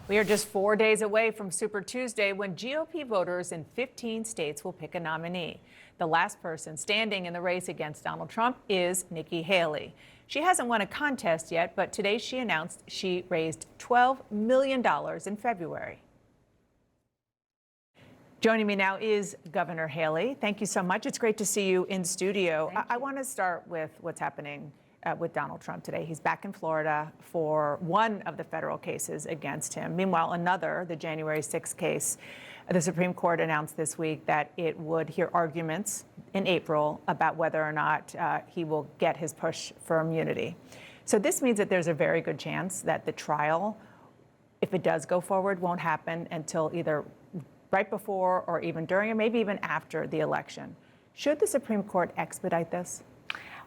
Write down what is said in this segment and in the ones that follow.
We are just 4 days away from Super Tuesday when GOP voters in 15 states will pick a nominee. The last person standing in the race against Donald Trump is Nikki Haley. She hasn't won a contest yet, but today she announced she raised $12 million in February. Joining me now is Governor Haley. Thank you so much. It's great to see you in studio. I want to start with what's happening with Donald Trump today. He's back in Florida for one of the federal cases against him. Meanwhile, another, the January 6th case, the Supreme Court announced this week that it would hear arguments in April about whether or not he will get his push for immunity. So this means that there's a very good chance that the trial, if it does go forward, won't happen until either right before or even during or maybe even after the election. Should the Supreme Court expedite this?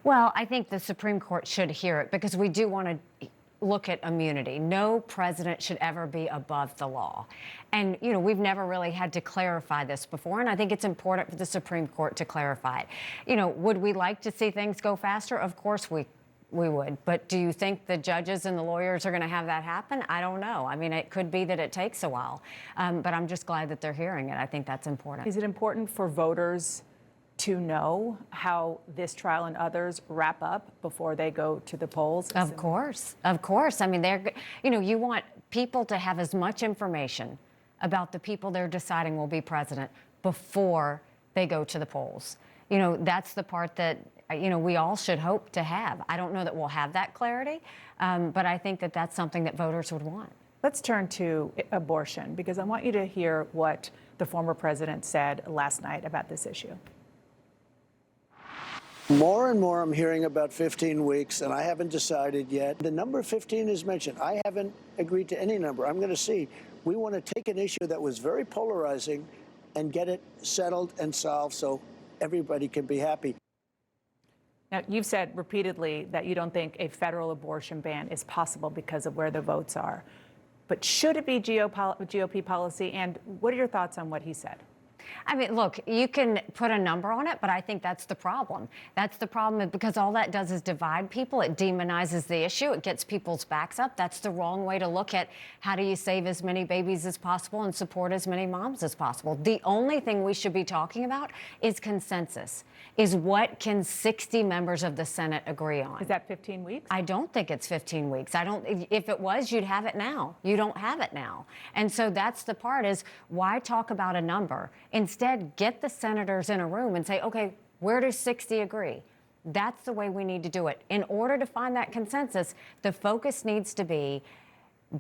Well, I think the Supreme Court should hear it because we do want to look at immunity. No president should ever be above the law. And, you know, we've never really had to clarify this before, and I think it's important for the Supreme Court to clarify it. You know, would we like to see things go faster? Of course we would. But do you think the judges and the lawyers are going to have that happen? I don't know. I mean, it could be that it takes a while. But I'm just glad that they're hearing it. I think that's important. Is it important for voters to know how this trial and others wrap up before they go to the polls? Of course. Of course. I mean, you want people to have as much information about the people they're deciding will be president before they go to the polls. You know, that's the part that, you know, we all should hope to have. I don't know that we'll have that clarity, but I think that that's something that voters would want. Let's turn to abortion, because I want you to hear what the former president said last night about this issue. More and more I'm hearing about 15 weeks, and I haven't decided yet. The number 15 is mentioned. I haven't agreed to any number. I'm going to see. We want to take an issue that was very polarizing and get it settled and solved so everybody can be happy. Now, you've said repeatedly that you don't think a federal abortion ban is possible because of where the votes are. But should it be GOP policy? And what are your thoughts on what he said? I mean, look, you can put a number on it, but I think that's the problem. That's the problem because all that does is divide people. It demonizes the issue. It gets people's backs up. That's the wrong way to look at how do you save as many babies as possible and support as many moms as possible. The only thing we should be talking about is consensus, is what can 60 members of the Senate agree on. Is that 15 weeks? I don't think it's 15 weeks. If it was, you'd have it now. You don't have it now. And so that's the part is why talk about a number? Instead, get the senators in a room and say, okay, where does 60 agree? That's the way we need to do it. In order to find that consensus, the focus needs to be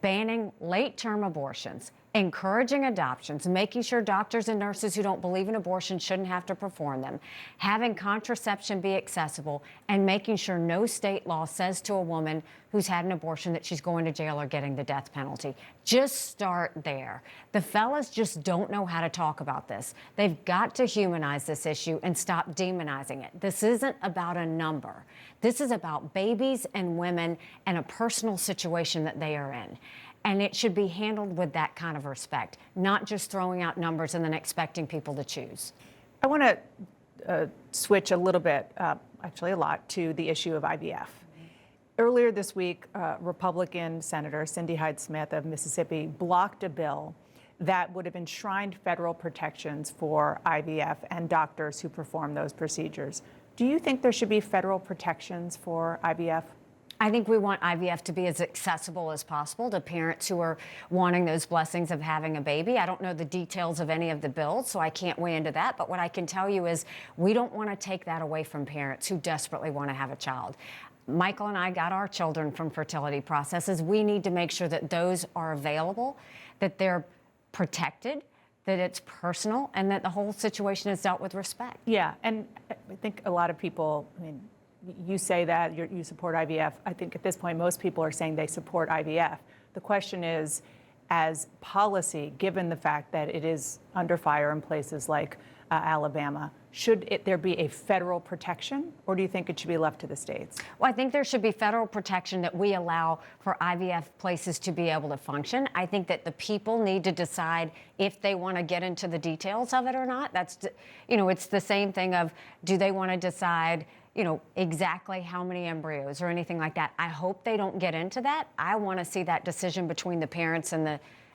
banning late-term abortions, encouraging adoptions, making sure doctors and nurses who don't believe in abortion shouldn't have to perform them, having contraception be accessible, and making sure no state law says to a woman who's had an abortion that she's going to jail or getting the death penalty. Just start there. The fellas just don't know how to talk about this. They've got to humanize this issue and stop demonizing it. This isn't about a number. This is about babies and women and a personal situation that they are in. And it should be handled with that kind of respect, not just throwing out numbers and then expecting people to choose. I want to switch a little bit, actually a lot, to the issue of IVF. Earlier this week, Republican Senator Cindy Hyde-Smith of Mississippi blocked a bill that would have enshrined federal protections for IVF and doctors who perform those procedures. Do you think there should be federal protections for IVF? I think we want IVF to be as accessible as possible to parents who are wanting those blessings of having a baby. I don't know the details of any of the bills, so I can't weigh into that. But what I can tell you is we don't want to take that away from parents who desperately want to have a child. Michael and I got our children from fertility processes. We need to make sure that those are available, that they're protected, that it's personal, and that the whole situation is dealt with respect. Yeah, and I think a lot of people, I mean, you say that you support IVF. I think at this point, most people are saying they support IVF. The question is, as policy, given the fact that it is under fire in places like Alabama, should there be a federal protection, or do you think it should be left to the states? Well, I think there should be federal protection that we allow for IVF places to be able to function. I think that the people need to decide if they want to get into the details of it or not. That's, you know, it's the same thing of, do they want to decide, you know, exactly how many embryos or anything like that. I hope they don't get into that. I want to see that decision between the parents and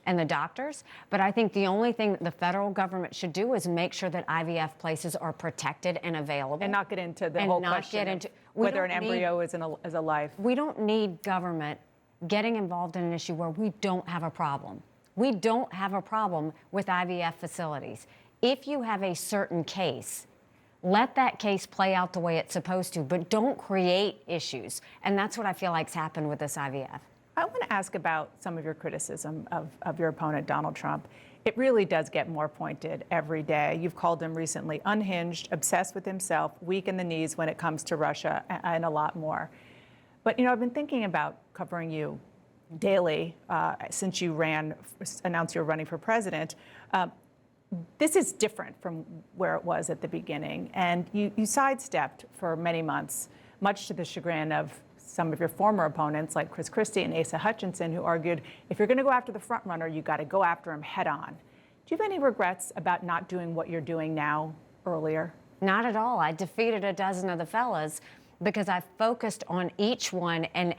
and the doctors. But I think the only thing that the federal government should do is make sure that IVF places are protected and available. And not get into the And whole not question get of into- whether an embryo is a life. We don't need government getting involved in an issue where we don't have a problem. We don't have a problem with IVF facilities. If you have a certain case, let that case play out the way it's supposed to, but don't create issues. And that's what I feel like's happened with this IVF. I want to ask about some of your criticism of your opponent, Donald Trump. It really does get more pointed every day. You've called him recently unhinged, obsessed with himself, weak in the knees when it comes to Russia, and a lot more. But, I've been thinking about covering you daily since you announced you were running for president. This is different from where it was at the beginning. And you sidestepped for many months, much to the chagrin of some of your former opponents like Chris Christie and Asa Hutchinson, who argued if you're going to go after the front runner, you got to go after him head on. Do you have any regrets about not doing what you're doing now earlier? Not at all. I defeated a dozen of the fellas because I focused on each one and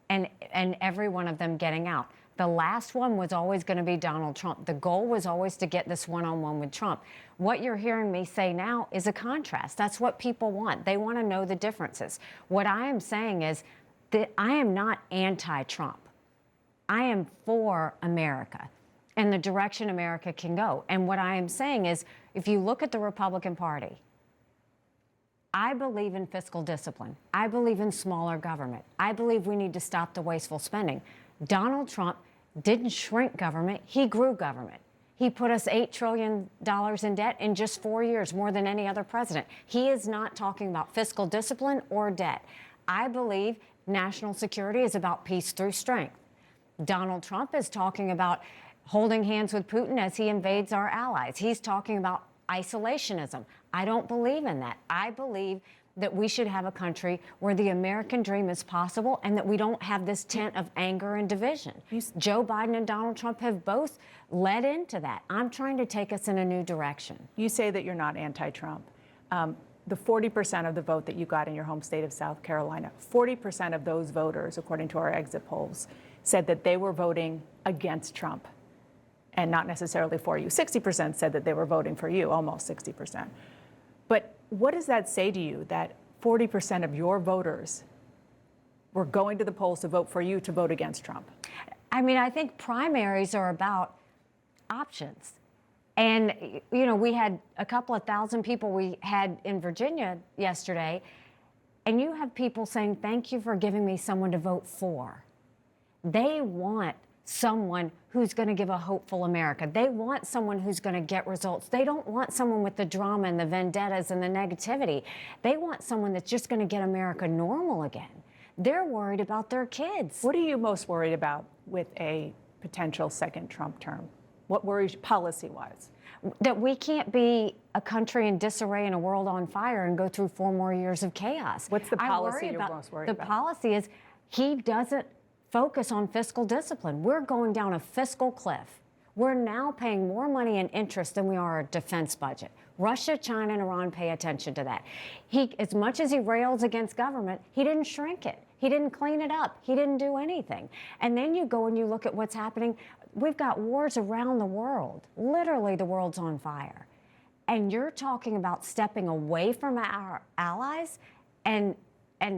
every one of them getting out. The last one was always going to be Donald Trump. The goal was always to get this one-on-one with Trump. What you're hearing me say now is a contrast. That's what people want. They want to know the differences. What I am saying is that I am not anti-Trump. I am for America and the direction America can go. And what I am saying is, if you look at the Republican Party, I believe in fiscal discipline. I believe in smaller government. I believe we need to stop the wasteful spending. Donald Trump didn't shrink government, he grew government. He put us $8 trillion in debt in just 4 years, more than any other president. He is not talking about fiscal discipline or debt. I believe national security is about peace through strength. Donald Trump is talking about holding hands with Putin as he invades our allies. He's talking about isolationism. I don't believe in that. I believe that we should have a country where the American dream is possible and that we don't have this tent of anger and division. Joe Biden and Donald Trump have both led into that. I'm trying to take us in a new direction. You say that you're not anti-Trump. The 40% of the vote that you got in your home state of South Carolina, 40% of those voters, according to our exit polls, said that they were voting against Trump and not necessarily for you. 60% said that they were voting for you, almost 60%. But what does that say to you, that 40% of your voters were going to the polls to vote for you to vote against Trump? I mean, I think primaries are about options. And, we had a couple of thousand people we had in Virginia yesterday, and you have people saying, thank you for giving me someone to vote for. They want someone who's going to give a hopeful America. They want someone who's going to get results. They don't want someone with the drama and the vendettas and the negativity. They want someone that's just going to get America normal again. They're worried about their kids. What are you most worried about with a potential second Trump term? What worries you policy-wise? That we can't be a country in disarray and a world on fire and go through 4 more years of chaos. What's the policy you're most worried about? The policy is he doesn't focus on fiscal discipline. We're going down a fiscal cliff. We're now paying more money in interest than we are a defense budget. Russia, China, and Iran pay attention to that. As much as he rails against government, he didn't shrink it. He didn't clean it up. He didn't do anything. And then you go and you look at what's happening. We've got wars around the world. Literally, the world's on fire. And you're talking about stepping away from our allies and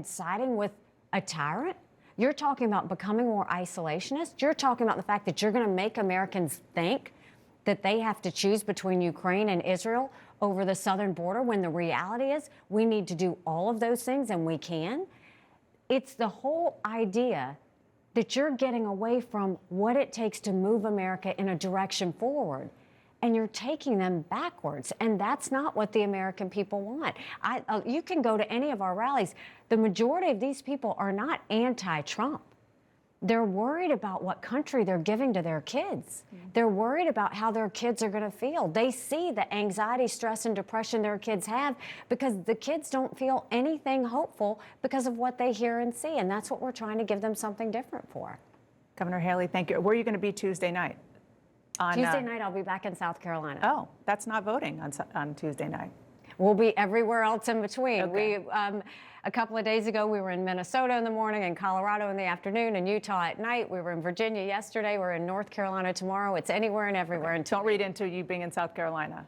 siding with a tyrant? You're talking about becoming more isolationist. You're talking about the fact that you're going to make Americans think that they have to choose between Ukraine and Israel over the southern border, when the reality is we need to do all of those things, and we can. It's the whole idea that you're getting away from what it takes to move America in a direction forward, and you're taking them backwards. And that's not what the American people want. You can go to any of our rallies. The majority of these people are not anti-Trump. They're worried about what country they're giving to their kids. They're worried about how their kids are going to feel. They see the anxiety, stress, and depression their kids have because the kids don't feel anything hopeful because of what they hear and see. And that's what we're trying to give them something different for. Governor Haley, thank you. Where are you going to be Tuesday night? Tuesday night, I'll be back in South Carolina. Oh, that's not voting on Tuesday night. We'll be everywhere else in between. Okay. A couple of days ago, we were in Minnesota in the morning, in Colorado in the afternoon, in Utah at night. We were in Virginia yesterday. We're in North Carolina tomorrow. It's anywhere and everywhere. Okay. Don't read into you being in South Carolina.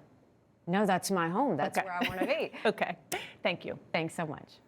No, that's my home. That's Okay. where I want to be. Okay. Thank you. Thanks so much.